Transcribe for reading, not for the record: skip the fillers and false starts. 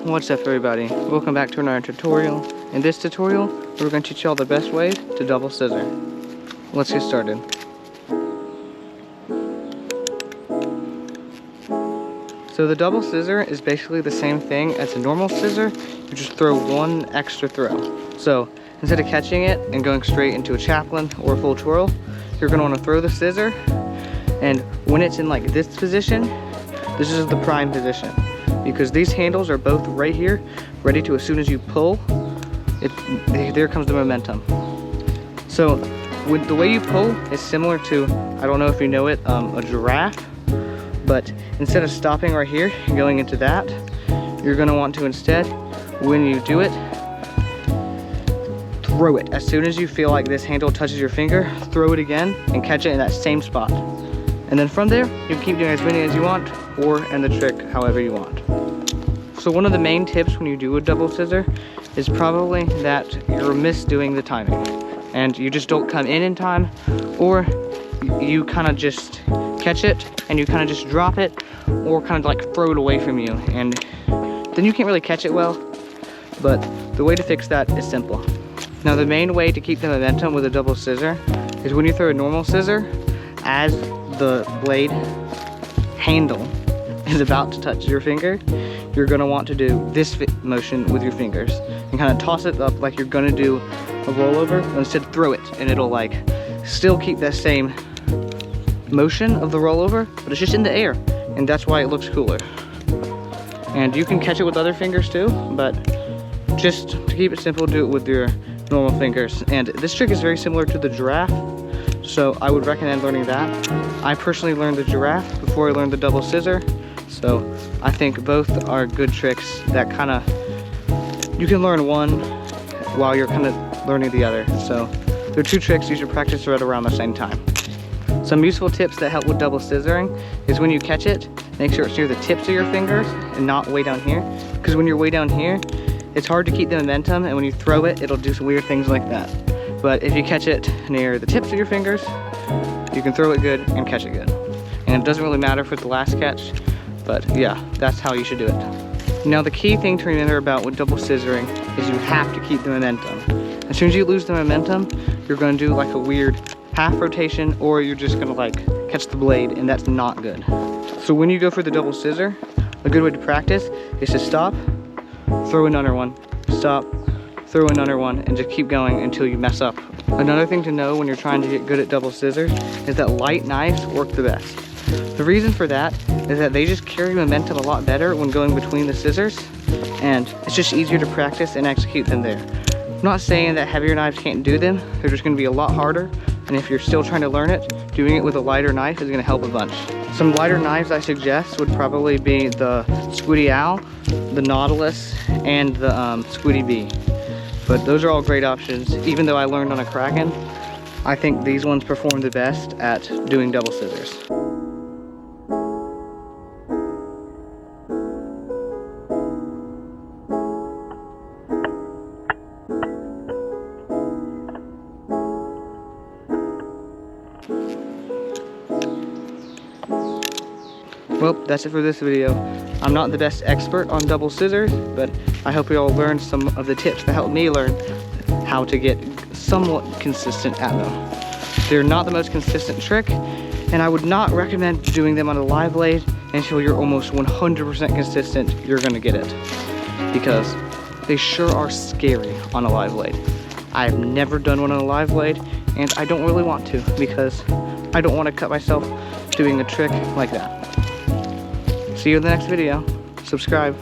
What's up everybody? Welcome back to another tutorial. In this tutorial, we're going to teach y'all the best way to double scissor. Let's get started. So the double scissor is basically the same thing as a normal scissor, you just throw one extra throw. So instead of catching it and going straight into a chaplain or a full twirl, you're going to want to throw the scissor, and when it's in like this position, this is the prime position. Because these handles are both right here, ready to, as soon as you pull, there comes the momentum. So with the way you pull is similar to, I don't know if you know it, a giraffe, but instead of stopping right here and going into that, you're gonna want to instead, when you do it, throw it. As soon as you feel like this handle touches your finger, throw it again and catch it in that same spot. And then from there, you can keep doing as many as you want, or end the trick however you want. So one of the main tips when you do a double scissor is probably that you're misdoing the timing. And you just don't come in time, or you kind of just catch it and you kind of just drop it, or kind of like throw it away from you. And then you can't really catch it well, but the way to fix that is simple. Now the main way to keep the momentum with a double scissor is when you throw a normal scissor, as the blade handle is about to touch your finger, you're going to want to do this motion with your fingers and kind of toss it up like you're going to do a rollover, but instead throw it, and it'll like still keep that same motion of the rollover, but it's just in the air, and that's why it looks cooler. And you can catch it with other fingers too, but just to keep it simple, do it with your normal fingers. And this trick is very similar to the giraffe, so I would recommend learning that. I personally learned the giraffe before I learned the double scissor, so I think both are good tricks that kind of, you can learn one while you're kind of learning the other. So they're two tricks you should practice right around the same time. Some useful tips that help with double scissoring is when you catch it, make sure it's near the tips of your fingers and not way down here, because when you're way down here, it's hard to keep the momentum, and when you throw it, it'll do some weird things like that. But if you catch it near the tips of your fingers, you can throw it good and catch it good. And it doesn't really matter for the last catch, but yeah, that's how you should do it. Now the key thing to remember about with double scissoring is you have to keep the momentum. As soon as you lose the momentum, you're going to do like a weird half rotation, or you're just going to like catch the blade, and that's not good. So when you go for the double scissor, a good way to practice is to stop, throw another one, stop, throw another one, and just keep going until you mess up. Another thing to know when you're trying to get good at double scissors is that light knives work the best. The reason for that is that they just carry momentum a lot better when going between the scissors, and it's just easier to practice and execute them there. I'm not saying that heavier knives can't do them, they're just going to be a lot harder, and if you're still trying to learn it, doing it with a lighter knife is going to help a bunch. Some lighter knives I suggest would probably be the Squiddy Owl, the Nautilus, and the Squiddy Bee. But those are all great options. Even though I learned on a Kraken, I think these ones perform the best at doing double scissors. Well, that's it for this video. I'm not the best expert on double scissors, but I hope you all learned some of the tips that helped me learn how to get somewhat consistent at them. They're not the most consistent trick, and I would not recommend doing them on a live blade until you're almost 100% consistent you're gonna get it, because they sure are scary on a live blade. I've never done one on a live blade, and I don't really want to, because I don't want to cut myself doing a trick like that. See you in the next video. Subscribe.